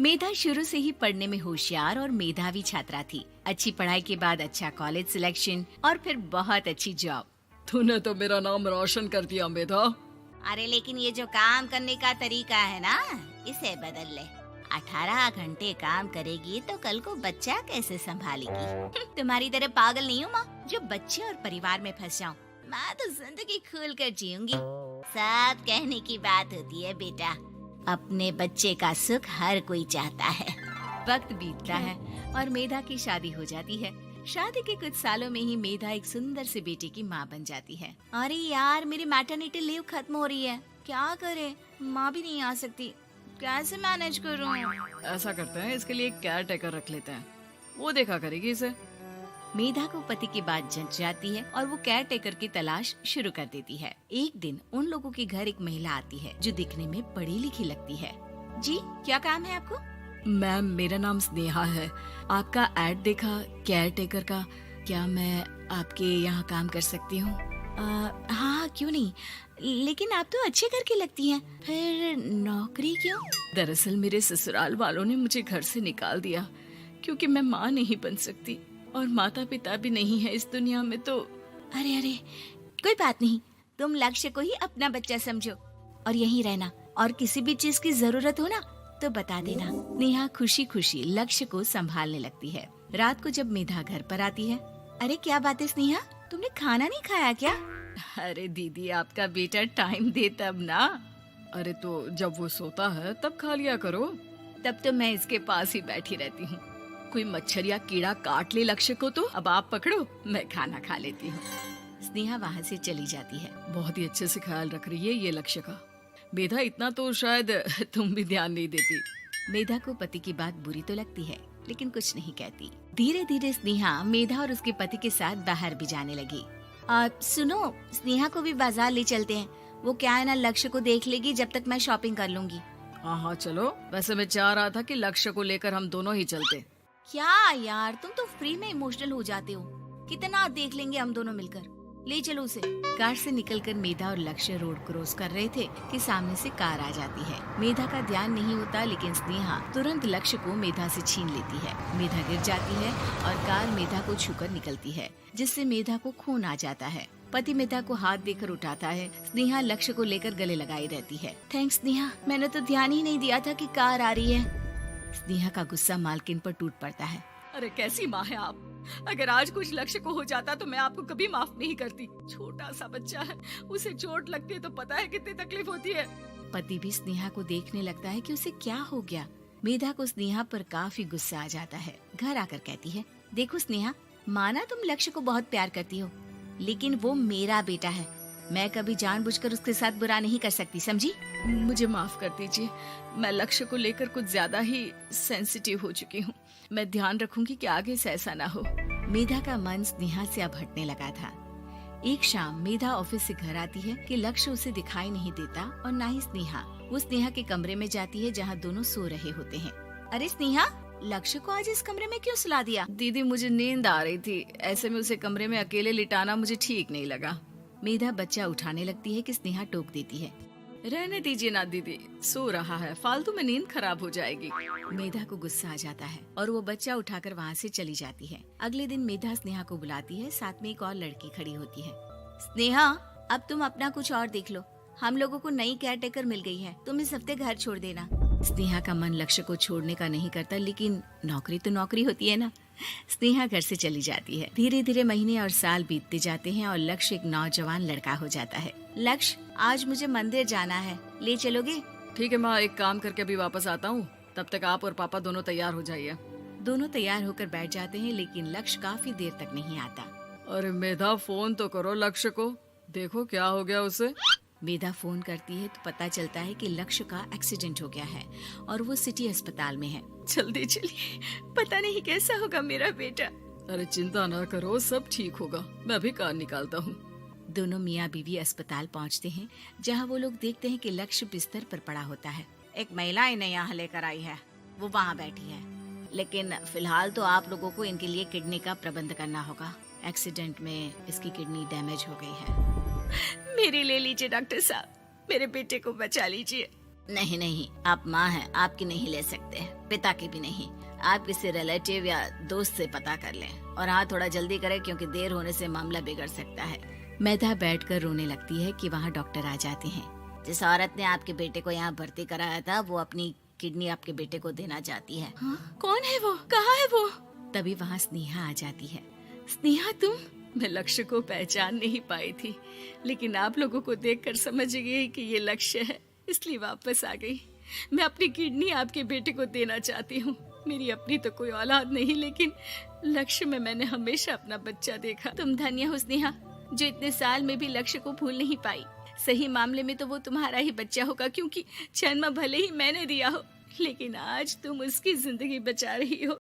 मेधा शुरू से ही पढ़ने में होशियार और मेधावी छात्रा थी। अच्छी पढ़ाई के बाद अच्छा कॉलेज सिलेक्शन और फिर बहुत अच्छी जॉब। तूने तो मेरा नाम रोशन कर दिया मेधा। अरे लेकिन ये जो काम करने का तरीका है ना, इसे बदल ले। 18 घंटे काम करेगी तो कल को बच्चा कैसे संभालेगी? तुम्हारी तरह पागल नहीं हूँ माँ, जो बच्चे और परिवार में फंस जाऊँ। मैं तो जिंदगी खुल कर जीऊंगी। सब कहने की बात होती है बेटा, अपने बच्चे का सुख हर कोई चाहता है। वक्त बीतता है और मेधा की शादी हो जाती है। शादी के कुछ सालों में ही मेधा एक सुंदर से बेटे की माँ बन जाती है। अरे यार, मेरी मैटरनिटी लीव खत्म हो रही है, क्या करे? माँ भी नहीं आ सकती, कैसे मैनेज करूँ? ऐसा करते हैं, इसके लिए एक केयर टेकर रख लेते हैं, वो देखा करेगी इसे। मेधा को पति की बात जंच जाती है और वो केयर टेकर की तलाश शुरू कर देती है। एक दिन उन लोगों के घर एक महिला आती है जो दिखने में पढ़ी लिखी लगती है। जी, क्या काम है आपको? मैम, मेरा नाम स्नेहा है। आपका एड देखा केयर टेकर का, क्या मैं आपके यहाँ काम कर सकती हूँ? हाँ, क्यों नहीं, लेकिन आप तो अच्छे घर की लगती हैं, फिर नौकरी क्यों? दरअसल मेरे ससुराल वालों ने मुझे घर से निकाल दिया क्योंकि मैं माँ नहीं बन सकती और माता पिता भी नहीं है इस दुनिया में। तो अरे अरे, कोई बात नहीं, तुम लक्ष्य को ही अपना बच्चा समझो और यहीं रहना, और किसी भी चीज की जरूरत हो ना तो बता देना। नेहा खुशी खुशी लक्ष्य को संभालने लगती है। रात को जब मेधा घर पर आती है, अरे क्या बात है स्नेहा, तुमने खाना नहीं खाया क्या? अरे दीदी, आपका बेटा टाइम दे तब ना। अरे तो जब वो सोता है तब खा लिया करो। तब तो मैं इसके पास ही बैठी रहती हूँ। कोई मच्छर या कीड़ा काट ले लक्ष्य को तो अब आप पकड़ो, मैं खाना खा लेती हूँ। स्नेहा वहाँ से चली जाती है। बहुत ही अच्छे से ख्याल रख रही है ये लक्ष्य का। मेधा, इतना तो शायद तुम भी ध्यान नहीं देती। मेधा को पति की बात बुरी तो लगती है लेकिन कुछ नहीं कहती। धीरे धीरे स्नेहा मेधा और उसके पति के साथ बाहर भी जाने लगी। सुनो, स्नेहा को भी बाजार ले चलते हैं, वो क्या है ना, लक्ष्य को देख लेगी जब तक मैं शॉपिंग कर लूंगी। हाँ हाँ चलो, वैसे मैं चाह रहा था कि लक्ष्य को लेकर हम दोनों ही चलते। क्या यार, तुम तो फ्री में इमोशनल हो जाते हो, कितना देख लेंगे हम दोनों मिलकर, ले चलो उसे। कार से निकलकर मेधा और लक्ष्य रोड क्रॉस कर रहे थे कि सामने से कार आ जाती है। मेधा का ध्यान नहीं होता लेकिन स्नेहा तुरंत लक्ष्य को मेधा से छीन लेती है। मेधा गिर जाती है और कार मेधा को छूकर निकलती है, जिससे मेधा को खून आ जाता है। पति मेधा को हाथ देकर उठाता है। स्नेहा लक्ष्य को लेकर गले लगाई रहती है। थैंक्स स्नेहा, मैंने तो ध्यान ही नहीं दिया था कि कार आ रही है। स्नेहा का गुस्सा मालकिन पर टूट पड़ता है। अरे कैसी माँ है आप, अगर आज कुछ लक्ष्य को हो जाता तो मैं आपको कभी माफ नहीं करती। छोटा सा बच्चा है, उसे चोट लगती है तो पता है कितनी तकलीफ होती है। पति भी स्नेहा को देखने लगता है कि उसे क्या हो गया। मेधा को स्नेहा पर काफी गुस्सा आ जाता है। घर आकर कहती है, देखो स्नेहा, माना तुम लक्ष्य को बहुत प्यार करती हो, लेकिन वो मेरा बेटा है, मैं कभी जानबूझकर उसके साथ बुरा नहीं कर सकती, समझी? मुझे माफ कर दीजिए, मैं लक्ष्य को लेकर कुछ ज्यादा ही सेंसिटिव हो चुकी हूँ। मैं ध्यान रखूंगी कि आगे से ऐसा ना हो। मेधा का मन स्नेहा से अब हटने लगा था। एक शाम मेधा ऑफिस से घर आती है कि लक्ष्य उसे दिखाई नहीं देता और ना ही स्नेहा। वो स्नेहा के कमरे में जाती है जहाँ दोनों सो रहे होते हैं। अरे स्नेहा, लक्ष्य को आज इस कमरे में क्यों सुला दिया? दीदी, मुझे नींद आ रही थी, ऐसे में उसे कमरे में अकेले लिटाना मुझे ठीक नहीं लगा। मेधा बच्चा उठाने लगती है कि स्नेहा टोक देती है। रहने दीजिए ना दीदी, सो रहा है, फालतू में नींद खराब हो जाएगी। मेधा को गुस्सा आ जाता है और वो बच्चा उठाकर वहाँ से चली जाती है। अगले दिन मेधा स्नेहा को बुलाती है, साथ में एक और लड़की खड़ी होती है। स्नेहा, अब तुम अपना कुछ और देख लो, हम लोगों को नई केयर टेकर मिल गई है, तुम इस हफ्ते घर छोड़ देना। स्नेहा का मन लक्ष्य को छोड़ने का नहीं करता, लेकिन नौकरी तो नौकरी होती है ना। स्नेहा घर से चली जाती है। धीरे धीरे महीने और साल बीतते जाते हैं और लक्ष्य एक नौजवान लड़का हो जाता है। लक्ष्य, आज मुझे मंदिर जाना है, ले चलोगे? ठीक है माँ, एक काम करके अभी वापस आता हूँ, तब तक आप और पापा दोनों तैयार हो जाइए। दोनों तैयार होकर बैठ जाते हैं लेकिन लक्ष्य काफी देर तक नहीं आता। अरे मेधा, फोन तो करो लक्ष्य को, देखो क्या हो गया उसे। मेधा फोन करती है तो पता चलता है कि लक्ष्य का एक्सीडेंट हो गया है और वो सिटी अस्पताल में है। जल्दी चलिए, पता नहीं कैसा होगा मेरा बेटा। अरे चिंता ना करो, सब ठीक होगा, मैं अभी कार निकालता हूँ। दोनों मियाँ बीवी अस्पताल पहुँचते हैं जहाँ वो लोग देखते हैं कि लक्ष्य बिस्तर पर पड़ा होता है। एक महिला इन्हें यहाँ लेकर आई है, वो वहाँ बैठी है, लेकिन फिलहाल तो आप लोगों को इनके लिए किडनी का प्रबंध करना होगा। एक्सीडेंट में इसकी किडनी डैमेज हो गई है। मेरी ले लीजिए डॉक्टर साहब, मेरे बेटे को बचा लीजिए। नहीं नहीं, आप माँ हैं, आपकी नहीं ले सकते, पिता की भी नहीं। आप किसी रिलेटिव या दोस्त से पता कर लें, और हाँ थोड़ा जल्दी करें क्योंकि देर होने से मामला बिगड़ सकता है। मेधा बैठकर रोने लगती है कि वहाँ डॉक्टर आ जाते हैं। जिस औरत ने आपके बेटे को यहाँ भर्ती कराया था वो अपनी किडनी आपके बेटे को देना चाहती है। हाँ? कौन है वो? कहाँ है वो? तभी वहाँ स्नेहा आ जाती है। स्नेहा तुम? मैं लक्ष्य को पहचान नहीं पाई थी, लेकिन आप लोगों को देखकर समझ गई कि ये लक्ष्य है, इसलिए वापस आ गई। मैं अपनी किडनी आपके बेटे को देना चाहती हूँ। मेरी अपनी तो कोई औलाद नहीं, लेकिन लक्ष्य में मैंने हमेशा अपना बच्चा देखा। तुम धन्य हो स्नेहा, जो इतने साल में भी लक्ष्य को भूल नहीं पाई। सही मामले में तो वो तुम्हारा ही बच्चा होगा, क्योंकि जन्म भले ही मैंने दिया हो, लेकिन आज तुम उसकी जिंदगी बचा रही हो।